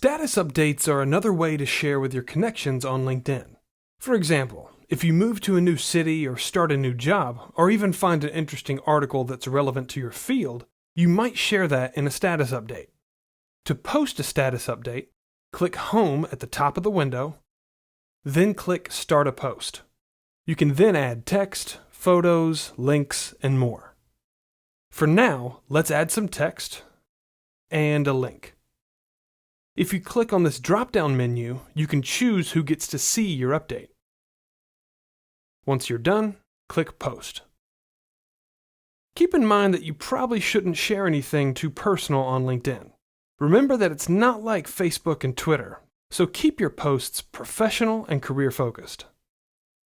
Status updates are another way to share with your connections on LinkedIn. For example, if you move to a new city or start a new job, or even find an interesting article that's relevant to your field, you might share that in a status update. To post a status update, click Home at the top of the window, then click Start a Post. You can then add text, photos, links, and more. For now, let's add some text and a link. If you click on this drop-down menu, you can choose who gets to see your update. Once you're done, click Post. Keep in mind that you probably shouldn't share anything too personal on LinkedIn. Remember that it's not like Facebook and Twitter, so keep your posts professional and career-focused.